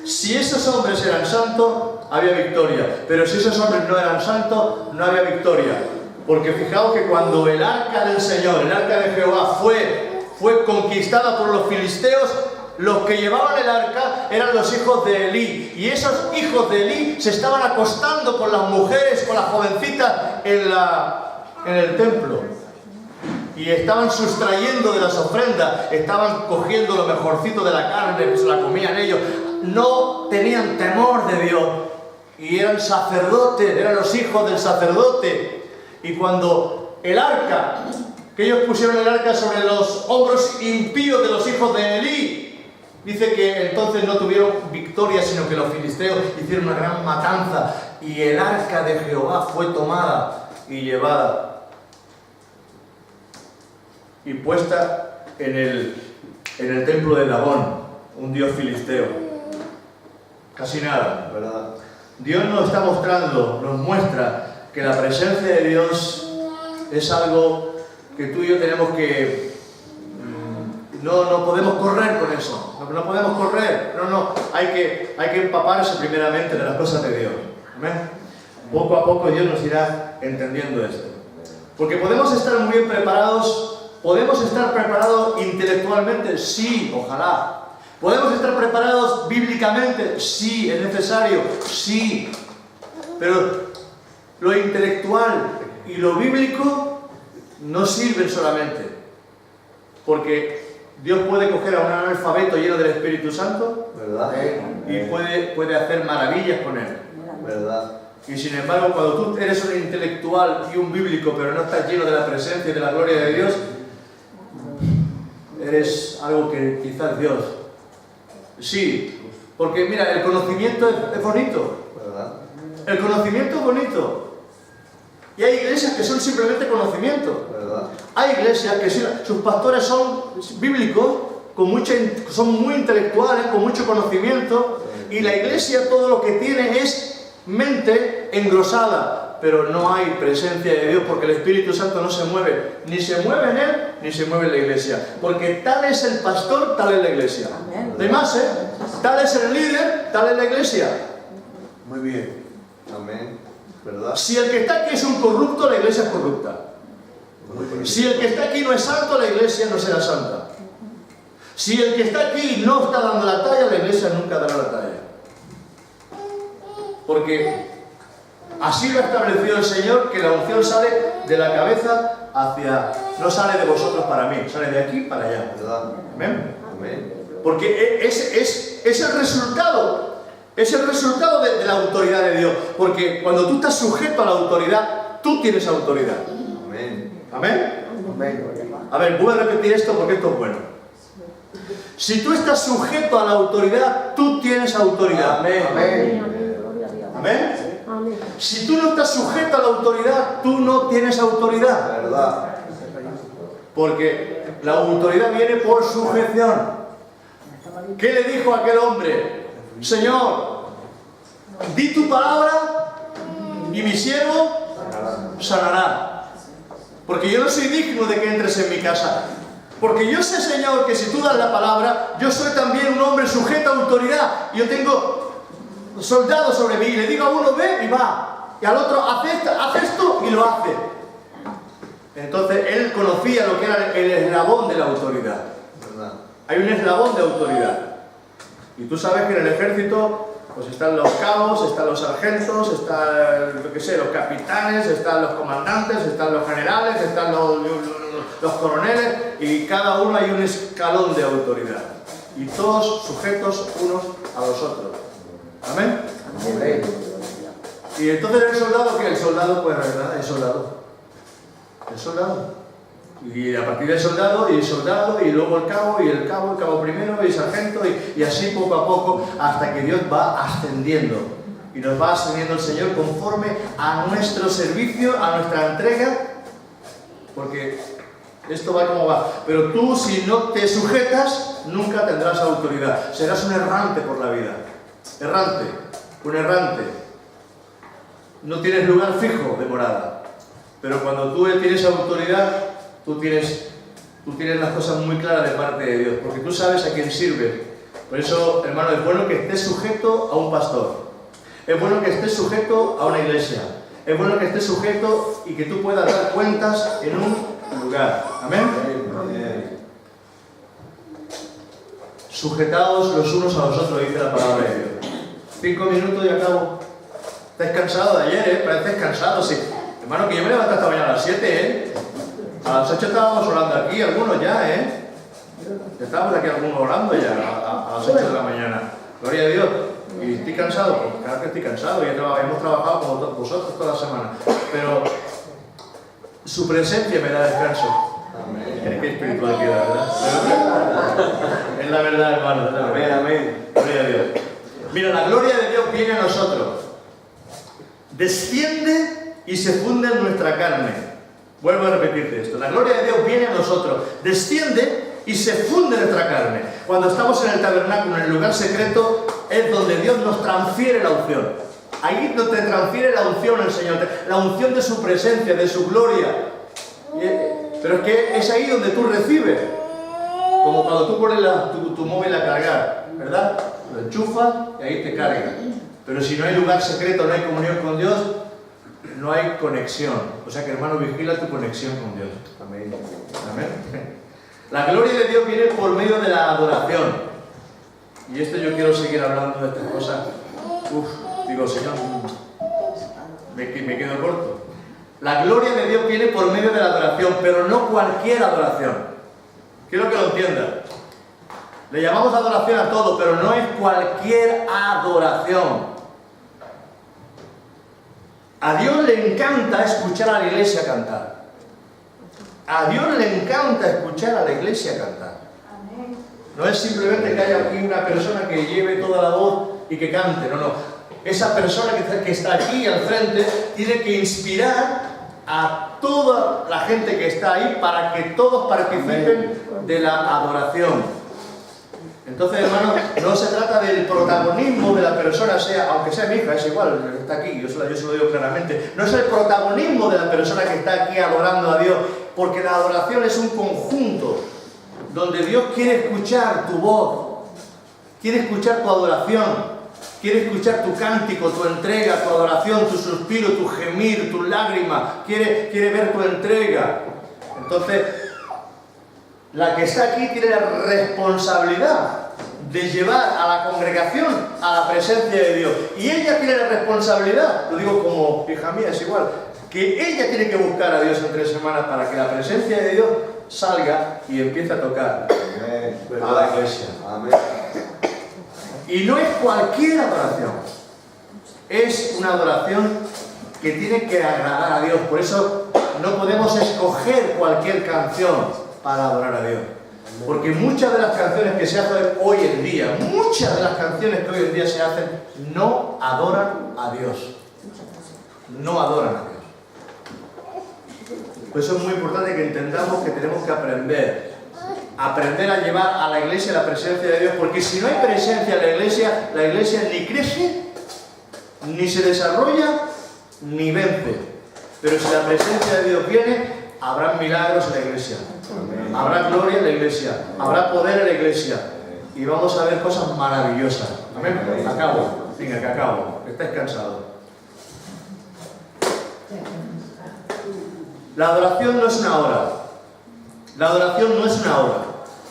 si esos hombres eran santos, había victoria. Pero si esos hombres no eran santos, no había victoria. Porque fijaos que cuando el arca del Señor, el arca de Jehová fue conquistada por los filisteos, los que llevaban el arca eran los hijos de Elí. Y esos hijos de Elí se estaban acostando con las mujeres, con las jovencitas en el templo. Y estaban sustrayendo de las ofrendas, estaban cogiendo lo mejorcito de la carne, que se la comían ellos. No tenían temor de Dios. Y eran sacerdotes, eran los hijos del sacerdote. Y cuando el arca, que ellos pusieron el arca sobre los hombros impíos de los hijos de Elí, dice que entonces no tuvieron victoria, sino que los filisteos hicieron una gran matanza. Y el arca de Jehová fue tomada y llevada y puesta en el templo de Dagón, un dios filisteo. Casi nada, ¿verdad? Dios nos está mostrando, nos muestra que la presencia de Dios es algo que tú y yo tenemos que... No podemos correr con eso, no podemos correr, hay que empaparse primeramente de las cosas de Dios. ¿Amén? Poco a poco Dios nos irá entendiendo esto. Porque podemos estar muy bien preparados. ¿Podemos estar preparados intelectualmente? Sí, ojalá. ¿Podemos estar preparados bíblicamente? Sí, es necesario, sí. Pero lo intelectual y lo bíblico no sirven solamente. Porque Dios puede coger a un analfabeto lleno del Espíritu Santo, ¿verdad? Y puede hacer maravillas con él. ¿Verdad? Y sin embargo, cuando tú eres un intelectual y un bíblico, pero no estás lleno de la presencia y de la gloria de Dios, eres algo que quizás Dios... Sí, porque mira, el conocimiento es bonito. ¿Verdad? El conocimiento es bonito. Y hay iglesias que son simplemente conocimiento. ¿Verdad? Hay iglesias que sus pastores son bíblicos, son muy intelectuales, con mucho conocimiento, y la iglesia todo lo que tiene es mente engrosada, pero no hay presencia de Dios porque el Espíritu Santo no se mueve, ni se mueve en él, ni se mueve en la iglesia, porque tal es el pastor, tal es la iglesia. No hay más, tal es el líder, tal es la iglesia. Muy bien. Amén. ¿Verdad? Si el que está aquí es un corrupto, la iglesia es corrupta. Si el que está aquí no es santo, la iglesia no será santa. Si el que está aquí no está dando la talla, la iglesia nunca dará la talla. Porque así lo ha establecido el Señor, que la unción sale de la cabeza hacia... No sale de vosotros para mí, sale de aquí para allá. ¿Verdad? ¿Amén? Amén. Porque es el resultado. Es el resultado de la autoridad de Dios. Porque cuando tú estás sujeto a la autoridad, tú tienes autoridad. Amén. ¿Amén? Amén. A ver, voy a repetir esto porque esto es bueno. Si tú estás sujeto a la autoridad, tú tienes autoridad. Amén. Amén. ¿Amén? Amén. Si tú no estás sujeto a la autoridad, tú no tienes autoridad. ¿Verdad? Porque la autoridad viene por sujeción. ¿Qué le dijo a aquel hombre? Señor, di tu palabra y mi siervo sanará. Porque yo no soy digno de que entres en mi casa. Porque yo sé, Señor, que si tú das la palabra, yo soy también un hombre sujeto a autoridad. Y yo tengo soldados sobre mí. Y le digo a uno, ve y va. Y al otro, haz esto y lo hace. Entonces, él conocía lo que era el eslabón de la autoridad. ¿Verdad? Hay un eslabón de autoridad. Y tú sabes que en el ejército pues están los cabos, están los sargentos, están, yo qué sé, los capitanes, están los comandantes, están los generales, están los coroneles, y cada uno hay un escalón de autoridad. Y todos sujetos unos a los otros. ¿Amén? Amén. Y entonces el soldado, ¿qué? El soldado, pues ¿verdad? El soldado. El soldado. Y a partir del soldado, y luego el cabo primero, y sargento, y así poco a poco, hasta que Dios va ascendiendo. Y nos va ascendiendo el Señor conforme a nuestro servicio, a nuestra entrega, porque esto va como va. Pero tú, si no te sujetas, nunca tendrás autoridad. Serás un errante por la vida. Errante, un errante. No tienes lugar fijo de morada. Pero cuando tú tienes autoridad, tú tienes las cosas muy claras de parte de Dios, porque tú sabes a quién sirves. Por eso, hermano, es bueno que estés sujeto a un pastor. Es bueno que estés sujeto a una iglesia. Es bueno que estés sujeto y que tú puedas dar cuentas en un lugar. ¿Amén? Amén. Sujetaos los unos a los otros, dice la palabra de Dios. 5 minutos y acabo. ¿Estáis cansados de ayer, Parecéis cansados, sí. Hermano, que yo me levanté esta mañana a las 7, A las 8 estábamos orando aquí, algunos ya, Estábamos aquí algunos orando ya a las 8 de la mañana. Gloria a Dios. ¿Y estoy cansado? Pues claro que estoy cansado. Hemos trabajado como vosotros toda la semana. Pero su presencia me da descanso. Amén. Qué espiritual queda, ¿verdad? Es la verdad, hermano. Amén, amén. Gloria a Dios. Mira, la gloria de Dios viene a nosotros. Desciende y se funde en nuestra carne. Vuelvo a repetirte esto. La gloria de Dios viene a nosotros, desciende y se funde en nuestra carne. Cuando estamos en el tabernáculo, en el lugar secreto, es donde Dios nos transfiere la unción. Ahí no te transfiere la unción el Señor, la unción de su presencia, de su gloria. Pero es que es ahí donde tú recibes. Como cuando tú pones tu móvil a cargar, ¿verdad? Lo enchufas y ahí te carga. Pero si no hay lugar secreto, no hay comunión con Dios, no hay conexión. O sea que, hermano, vigila tu conexión con Dios. Amén. Amén. La gloria de Dios viene por medio de la adoración. Y esto yo quiero seguir hablando de estas cosas. Digo, Señor, me quedo corto. La gloria de Dios viene por medio de la adoración, pero no cualquier adoración. Quiero que lo entiendas. Le llamamos adoración a todo, pero no es cualquier adoración. A Dios le encanta escuchar a la iglesia cantar. A Dios le encanta escuchar a la iglesia cantar. No es simplemente que haya aquí una persona que lleve toda la voz y que cante, no. Esa persona que está aquí al frente tiene que inspirar a toda la gente que está ahí para que todos participen de la adoración. Entonces, hermano, no se trata del protagonismo de la persona, aunque sea mi hija, es igual, está aquí, yo se lo digo claramente. No es el protagonismo de la persona que está aquí adorando a Dios, porque la adoración es un conjunto donde Dios quiere escuchar tu voz, quiere escuchar tu adoración, quiere escuchar tu cántico, tu entrega, tu adoración, tu suspiro, tu gemir, tus lágrimas, quiere ver tu entrega. Entonces, la que está aquí tiene la responsabilidad de llevar a la congregación a la presencia de Dios. Y ella tiene la responsabilidad, lo digo como hija mía, es igual, que ella tiene que buscar a Dios entre semanas para que la presencia de Dios salga y empiece a tocar. Amén. A la iglesia. Amén. Y no es cualquier adoración. Es una adoración que tiene que agradar a Dios. Por eso no podemos escoger cualquier canción para adorar a Dios. Porque muchas de las canciones que se hacen hoy en día, muchas de las canciones que hoy en día se hacen, no adoran a Dios. No adoran a Dios. Por eso es muy importante que entendamos que tenemos que aprender a llevar a la iglesia la presencia de Dios, porque si no hay presencia en la iglesia ni crece, ni se desarrolla, ni vence. Pero si la presencia de Dios viene, habrá milagros en la iglesia, habrá gloria en la iglesia, habrá poder en la iglesia y vamos a ver cosas maravillosas. Amén. Acabo. Venga, que acabo. Estáis cansados. La adoración no es una hora. La adoración no es una hora,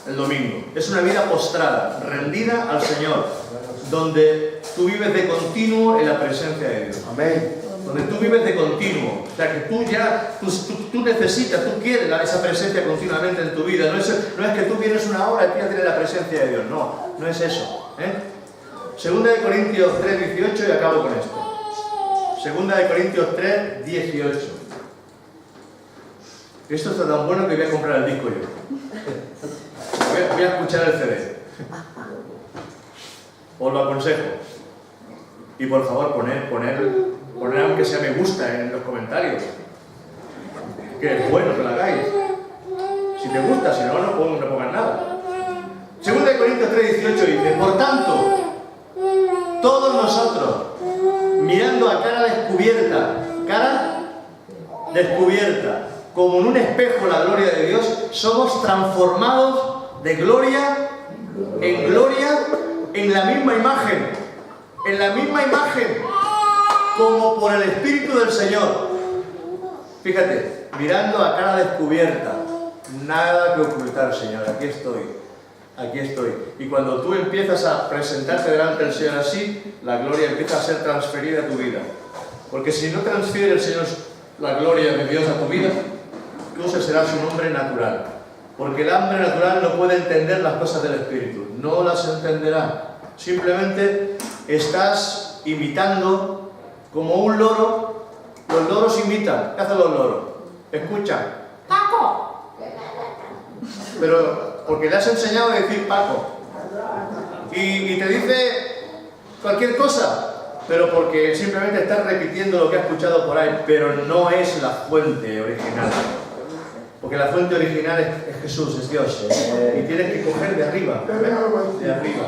el domingo. Es una vida postrada, rendida al Señor, donde tú vives de continuo en la presencia de Dios. Amén. Donde tú vives de continuo. O sea, que tú necesitas, tú quieres esa presencia continuamente en tu vida. No es que tú vienes una hora y tú ya tienes la presencia de Dios. No, no es eso. Segunda de Corintios 3:18 y acabo con esto. Segunda de Corintios 3:18. Esto está tan bueno que voy a comprar el disco yo. Voy a escuchar el CD. Os lo aconsejo. Y por favor, poner aunque sea me gusta en los comentarios. Que es bueno que lo hagáis. Si te gusta, si no, no pongas nada. Segunda de Corintios 3:18 dice: por tanto, todos nosotros, mirando a cara descubierta, como en un espejo la gloria de Dios, somos transformados de gloria en gloria en la misma imagen, como por el Espíritu del Señor. Fíjate, mirando a cara descubierta, nada que ocultar, Señor, aquí estoy. Y cuando tú empiezas a presentarte delante del Señor así, la gloria empieza a ser transferida a tu vida. Porque si no transfiere el Señor la gloria de Dios a tu vida, tú serás un hombre natural. Porque el hombre natural no puede entender las cosas del Espíritu, no las entenderá. Simplemente estás imitando como un loro. Los loros imitan. ¿Qué hacen los loros? Escuchan. ¡Paco! Pero porque le has enseñado a decir Paco. Y te dice cualquier cosa. Pero porque simplemente estás repitiendo lo que ha escuchado por ahí. Pero no es la fuente original. Porque la fuente original es Jesús, es Dios. Y tienes que coger de arriba. De arriba.